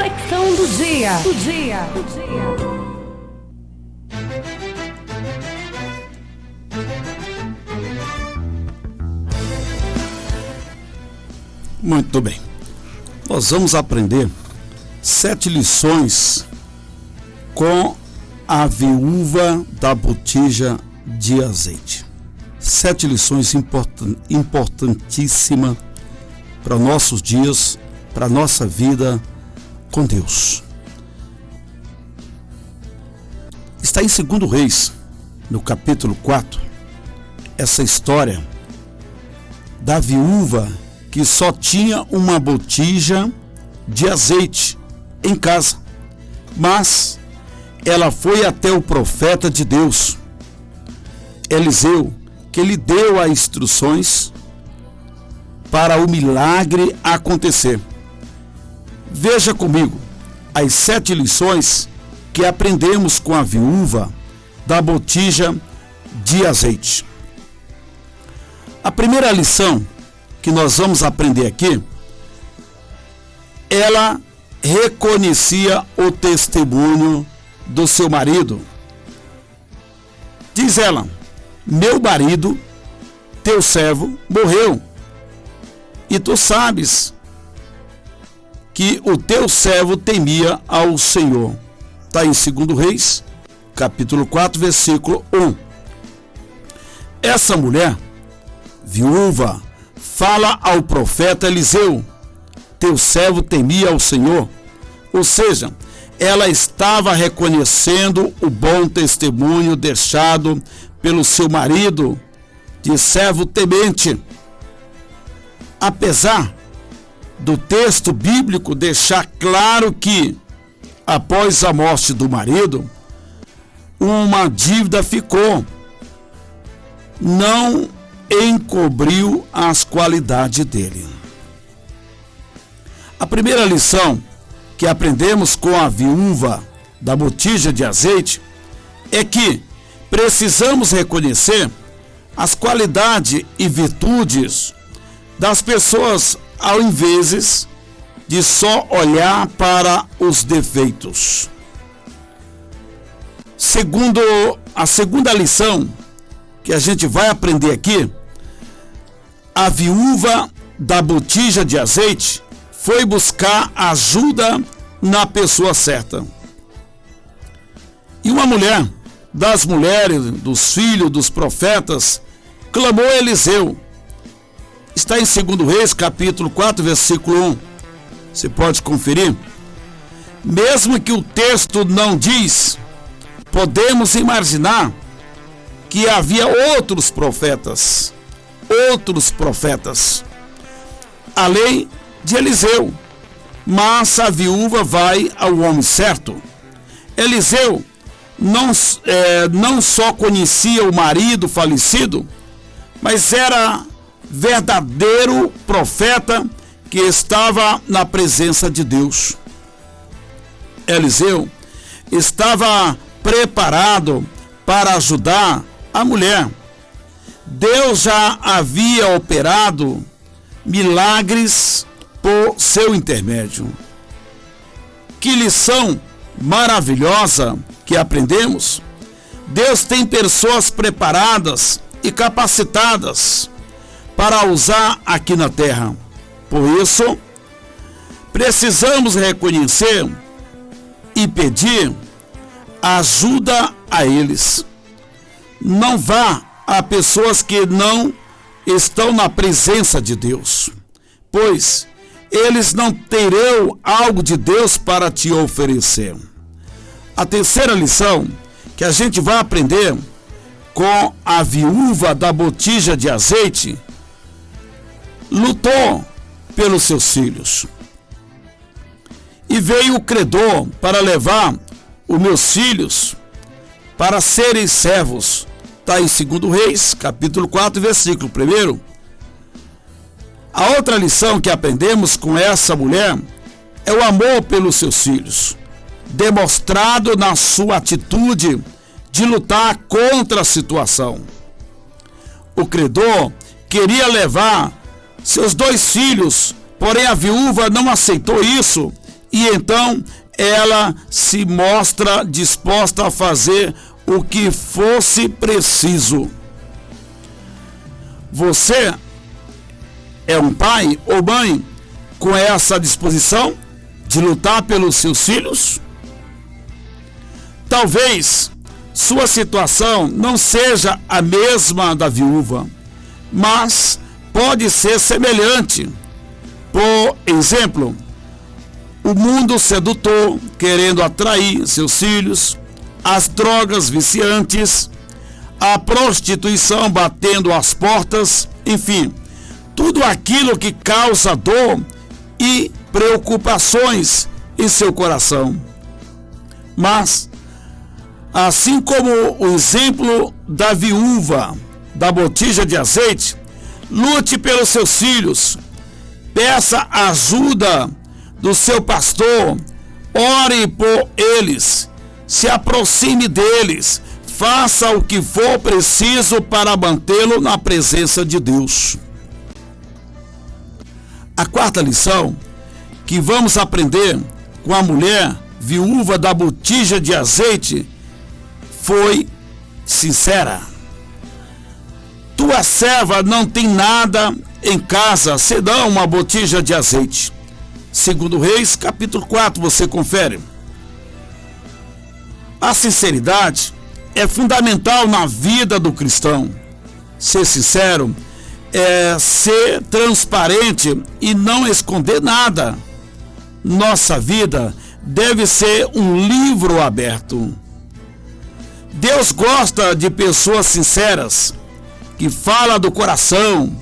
Reflexão do dia. Muito bem. Nós vamos aprender 7 lições com a viúva da botija de azeite. 7 lições importantíssimas para nossos dias, para a nossa vida com Deus. Está em 2 Reis, no capítulo 4, essa história da viúva que só tinha uma botija de azeite em casa, mas ela foi até o profeta de Deus, Eliseu, que lhe deu as instruções para o milagre acontecer. Veja comigo as 7 lições que aprendemos com a viúva da botija de azeite. A primeira lição que nós vamos aprender aqui, ela reconhecia o testemunho do seu marido. Diz ela: meu marido, teu servo, morreu, e tu sabes que o teu servo temia ao Senhor. Está em 2 Reis, capítulo 4, versículo 1. Essa mulher, viúva, fala ao profeta Eliseu: teu servo temia ao Senhor. Ou seja, ela estava reconhecendo o bom testemunho deixado pelo seu marido de servo temente. Apesar do texto bíblico deixar claro que, após a morte do marido, uma dívida ficou, não encobriu as qualidades dele. A primeira lição que aprendemos com a viúva da botija de azeite é que precisamos reconhecer as qualidades e virtudes das pessoas ao invés de só olhar para os defeitos. A segunda lição que a gente vai aprender aqui, a viúva da botija de azeite foi buscar ajuda na pessoa certa. E uma mulher, das mulheres, dos filhos dos profetas, clamou a Eliseu. Está em 2 Reis, capítulo 4, versículo 1. Você pode conferir. Mesmo que o texto não diz, podemos imaginar que havia outros profetas, além de Eliseu, mas a viúva vai ao homem certo. Eliseu não só conhecia o marido falecido, mas era verdadeiro profeta que estava na presença de Deus. Eliseu estava preparado para ajudar a mulher. Deus já havia operado milagres por seu intermédio. Que lição maravilhosa que aprendemos! Deus tem pessoas preparadas e capacitadas para usar aqui na terra. Por isso, precisamos reconhecer e pedir ajuda a eles. Não vá a pessoas que não estão na presença de Deus, pois eles não terão algo de Deus para te oferecer. A terceira lição que a gente vai aprender com a viúva da botija de azeite, lutou pelos seus filhos. E veio o credor para levar os meus filhos para serem servos. Está em 2 Reis, capítulo 4, versículo 1. A outra lição que aprendemos com essa mulher é o amor pelos seus filhos, demonstrado na sua atitude de lutar contra a situação. O credor queria levar seus 2 filhos, porém a viúva não aceitou isso, e então ela se mostra disposta a fazer o que fosse preciso. Você é um pai ou mãe com essa disposição de lutar pelos seus filhos? Talvez sua situação não seja a mesma da viúva, mas pode ser semelhante. Por exemplo, o mundo sedutor querendo atrair seus filhos, as drogas viciantes, a prostituição batendo às portas, enfim, tudo aquilo que causa dor e preocupações em seu coração. Mas, assim como o exemplo da viúva da botija de azeite, lute pelos seus filhos, peça ajuda do seu pastor, ore por eles, se aproxime deles, faça o que for preciso para mantê-lo na presença de Deus. A quarta lição que vamos aprender com a mulher viúva da botija de azeite foi sincera. Tua serva não tem nada em casa senão uma botija de azeite. 2 Reis, capítulo 4, você confere. A sinceridade é fundamental na vida do cristão. Ser sincero é ser transparente e não esconder nada. Nossa vida deve ser um livro aberto. Deus gosta de pessoas sinceras, que falam do coração.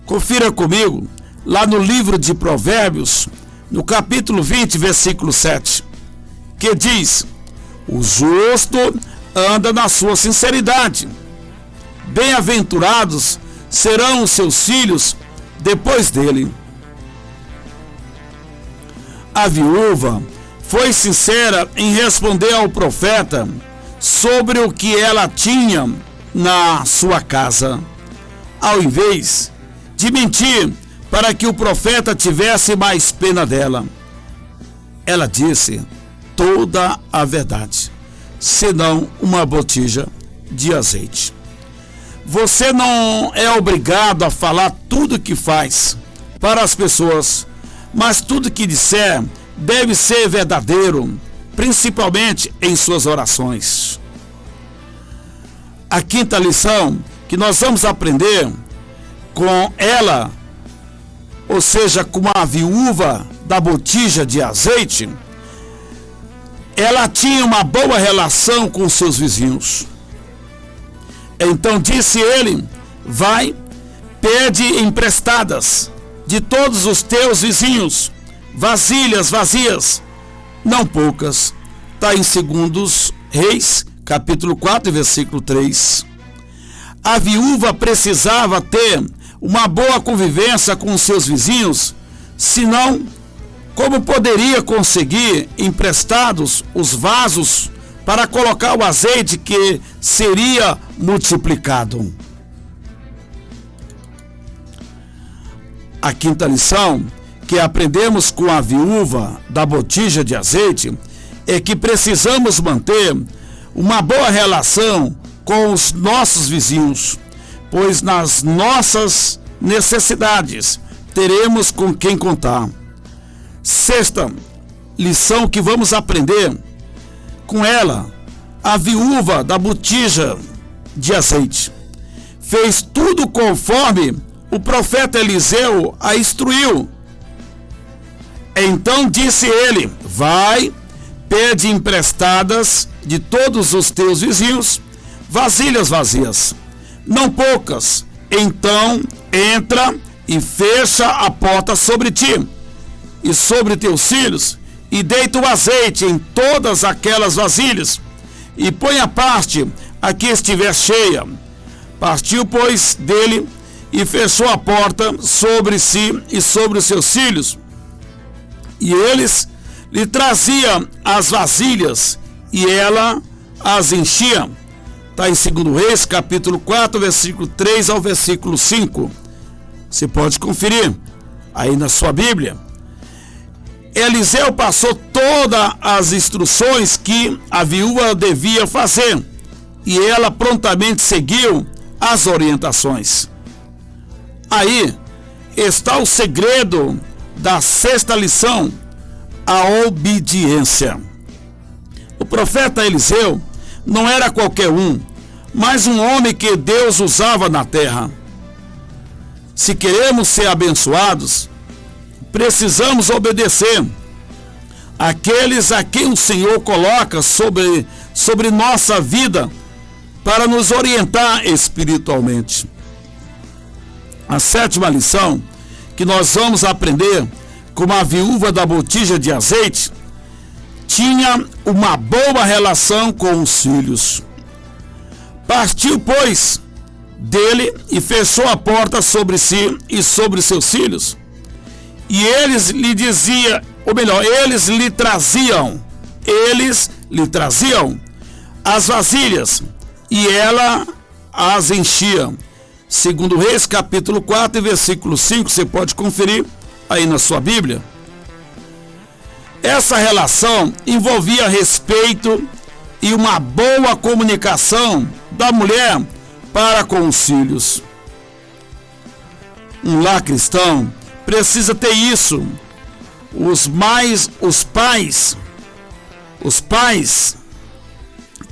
Confira comigo, lá no livro de Provérbios, no capítulo 20, versículo 7, que diz: o justo anda na sua sinceridade. Bem-aventurados serão os seus filhos depois dele. A viúva foi sincera em responder ao profeta sobre o que ela tinha na sua casa, ao invés de mentir para que o profeta tivesse mais pena dela. Ela disse toda a verdade, senão uma botija de azeite. Você não é obrigado a falar tudo que faz para as pessoas, mas tudo que disser deve ser verdadeiro, principalmente em suas orações. A quinta lição que nós vamos aprender com ela, ou seja, com a viúva da botija de azeite, ela tinha uma boa relação com seus vizinhos. Então disse ele: vai, pede emprestadas de todos os teus vizinhos vasilhas vazias, não poucas. Está em 2 Reis, capítulo 4, versículo 3. A viúva precisava ter uma boa convivência com os seus vizinhos, senão, como poderia conseguir emprestados os vasos para colocar o azeite que seria multiplicado? A quinta lição que aprendemos com a viúva da botija de azeite é que precisamos manter uma boa relação com os nossos vizinhos, pois nas nossas necessidades teremos com quem contar. Sexta lição que vamos aprender com ela, a viúva da botija de azeite fez tudo conforme o profeta Eliseu a instruiu. Então disse ele: vai, pede emprestadas de todos os teus vizinhos vasilhas vazias, não poucas. Então entra e fecha a porta sobre ti e sobre teus filhos, e deita o azeite em todas aquelas vasilhas, e põe a parte a que estiver cheia. Partiu, pois, dele, e fechou a porta sobre si e sobre os seus filhos, e eles lhe traziam as vasilhas, e ela as enchia. Está em 2 Reis, capítulo 4, versículo 3 ao versículo 5. Você pode conferir aí na sua Bíblia. Eliseu passou todas as instruções que a viúva devia fazer e ela prontamente seguiu as orientações. Aí está o segredo da sexta lição, a obediência. O profeta Eliseu não era qualquer um, mas um homem que Deus usava na terra. Se queremos ser abençoados, precisamos obedecer àqueles a quem o Senhor coloca sobre nossa vida para nos orientar espiritualmente. A sétima lição que nós vamos aprender, como a viúva da botija de azeite tinha uma boa relação com os filhos. Partiu, pois, dele e fechou a porta sobre si e sobre seus filhos. E eles lhe diziam, ou melhor, eles lhe traziam as vasilhas e ela as enchia. Segundo Reis, capítulo 4, versículo 5, você pode conferir aí na sua Bíblia. Essa relação envolvia respeito e uma boa comunicação da mulher para com os filhos. Um lar cristão precisa ter isso. Os pais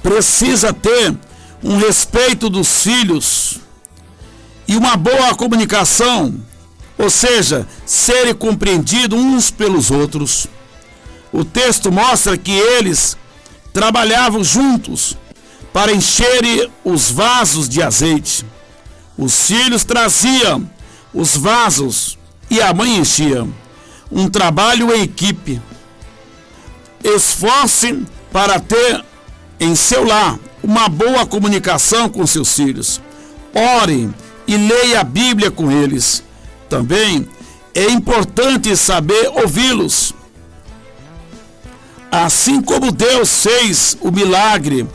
precisam ter um respeito dos filhos e uma boa comunicação, ou seja, serem compreendidos uns pelos outros. O texto mostra que eles trabalhavam juntos para encherem os vasos de azeite. Os filhos traziam os vasos e a mãe enchia. Um trabalho em equipe. Esforce para ter em seu lar uma boa comunicação com seus filhos. Ore e leia a Bíblia com eles. Também é importante saber ouvi-los. Assim como Deus fez o milagre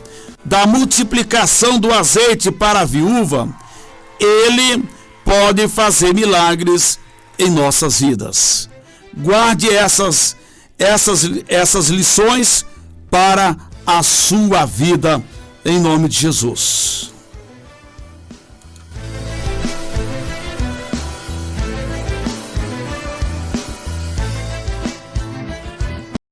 da multiplicação do azeite para a viúva, Ele pode fazer milagres em nossas vidas. Guarde essas lições para a sua vida, em nome de Jesus.